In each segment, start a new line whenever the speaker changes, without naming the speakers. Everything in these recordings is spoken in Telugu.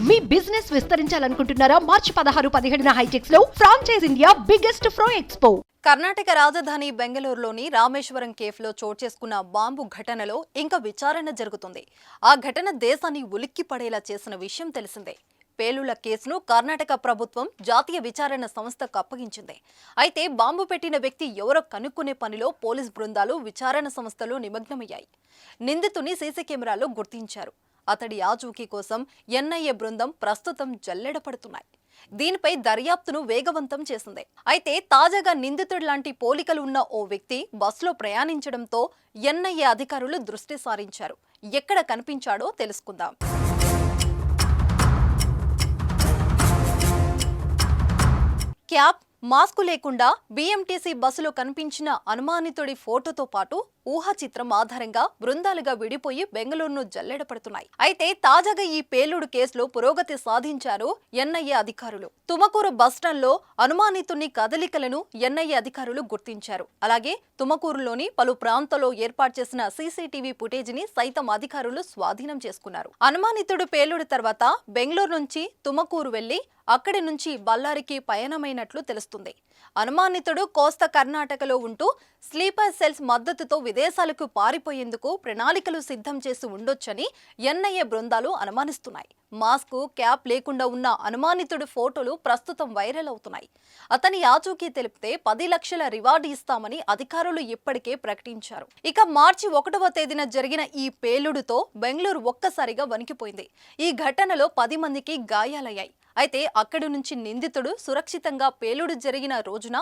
మీ బిజినెస్ విస్తరించాలనుకుంటున్నారా? మార్చి 16-17 హైటెక్స్ లో franchise India biggest ఫ్రో expo.
Karnataka రాజధాని బెంగళూరులోని రామేశ్వరం కేఫ్లో చోటు చేసుకున్న బాంబు ఘటనలో ఇంకా విచారణ జరుగుతుంది. ఆ ఘటన దేశాన్ని ఉలిక్కి పడేలా చేసిన విషయం తెలిసిందే. పేలుళ్ల కేసును కర్ణాటక ప్రభుత్వం జాతీయ విచారణ సంస్థకు అప్పగించింది. అయితే బాంబు పెట్టిన వ్యక్తి ఎవరో కనుక్కునే పనిలో పోలీస్ బృందాలు విచారణ సంస్థలు నిమగ్నమయ్యాయి. నిందితుని సీసీ కెమెరాలో గుర్తించారు. అతడి ఆచూకీ కోసం ఎన్ఐఏ బృందం ప్రస్తుతం జల్లెడపడుతున్నాయి. దీనిపై దర్యాప్తును వేగవంతం చేసింది. అయితే తాజాగా నిందితుడు లాంటి పోలికలు ఉన్న ఓ వ్యక్తి బస్సులో ప్రయాణించడంతో ఎన్ఐఏ అధికారులు దృష్టి సారించారు. ఎక్కడ కనిపించాడో తెలుసుకుందాం. క్యాప్, మాస్కు లేకుండా బీఎంటీసీ బస్సులో కనిపించిన అనుమానితుడి ఫోటోతో పాటు ఊహా చిత్రం ఆధారంగా బృందాలుగా విడిపోయి బెంగళూరును జల్లెడపడుతున్నాయి. అయితే తాజాగా ఈ పేలుడు కేసులో పురోగతి సాధించారు ఎన్ఐఏ అధికారులు. తుమకూరు బస్టాండ్లో అనుమానితుని కదలికలను ఎన్ఐఏ అధికారులు గుర్తించారు. అలాగే తుమకూరులోని పలు ప్రాంతాల్లో ఏర్పాటు చేసిన సీసీటీవీ ఫుటేజీని సైతం అధికారులు స్వాధీనం చేసుకున్నారు. అనుమానితుడు పేలుడు తర్వాత బెంగళూరు నుంచి తుమకూరు వెళ్లి అక్కడి నుంచి బళ్ళారికి పయనమైనట్లు తెలుస్తుంది. అనుమానితుడు కోస్తా కర్ణాటకలో ఉంటూ స్లీపర్ సెల్స్ మద్దతుతో విదేశాలకు పారిపోయేందుకు ప్రణాళికలు సిద్ధం చేసి ఉండొచ్చని ఎన్ఐఏ బృందాలు అనుమానిస్తున్నాయి. మాస్క్, క్యాప్ లేకుండా ఉన్న అనుమానితుడి ఫోటోలు ప్రస్తుతం వైరల్ అవుతున్నాయి. అతని ఆచూకీ తెలిపితే 10 లక్షల రివార్డు ఇస్తామని అధికారులు ఇప్పటికే ప్రకటించారు. ఇక మార్చి 1వ తేదీన జరిగిన ఈ పేలుడుతో బెంగళూరు ఒక్కసారిగా వణికిపోయింది. ఈ ఘటనలో 10 మందికి గాయాలయ్యాయి. అయితే అక్కడి నుంచి నిందితుడు సురక్షితంగా పేలుడు జరిగిన రోజున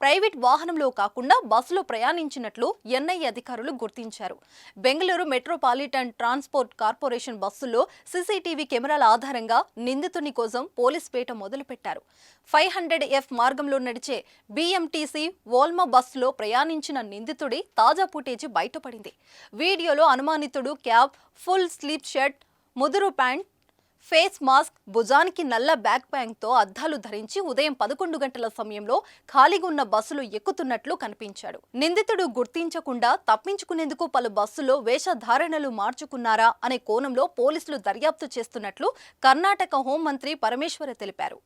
ప్రైవేట్ వాహనంలో కాకుండా బస్సులో ప్రయాణించినట్లు ఎన్ఐఏ అధికారులు గుర్తించారు. బెంగళూరు మెట్రోపాలిటన్ ట్రాన్స్పోర్ట్ కార్పొరేషన్ బస్సుల్లో సీసీటీవీ కెమెరాల ఆధారంగా నిందితుని కోసం పోలీస్ వేట మొదలుపెట్టారు. 500F మార్గంలో నడిచే బీఎంటీసీ వోల్మా బస్సులో ప్రయాణించిన నిందితుడి తాజా ఫుటేజీ బయటపడింది. వీడియోలో అనుమానితుడు క్యాప్, ఫుల్ స్లీప్ షర్ట్, ముదురు ప్యాంట్, ఫేస్ మాస్క్, భుజానికి నల్ల బ్యాక్ ప్యాంక్తో అద్దాలు ధరించి ఉదయం 11 గంటల సమయంలో ఖాళీగా ఉన్న బస్సులు ఎక్కుతున్నట్లు కనిపించాడు. నిందితుడు గుర్తించకుండా తప్పించుకునేందుకు పలు బస్సుల్లో వేషధారణలు మార్చుకున్నారా అనే కోణంలో పోలీసులు దర్యాప్తు చేస్తున్నట్లు కర్ణాటక హోంమంత్రి పరమేశ్వర తెలిపారు.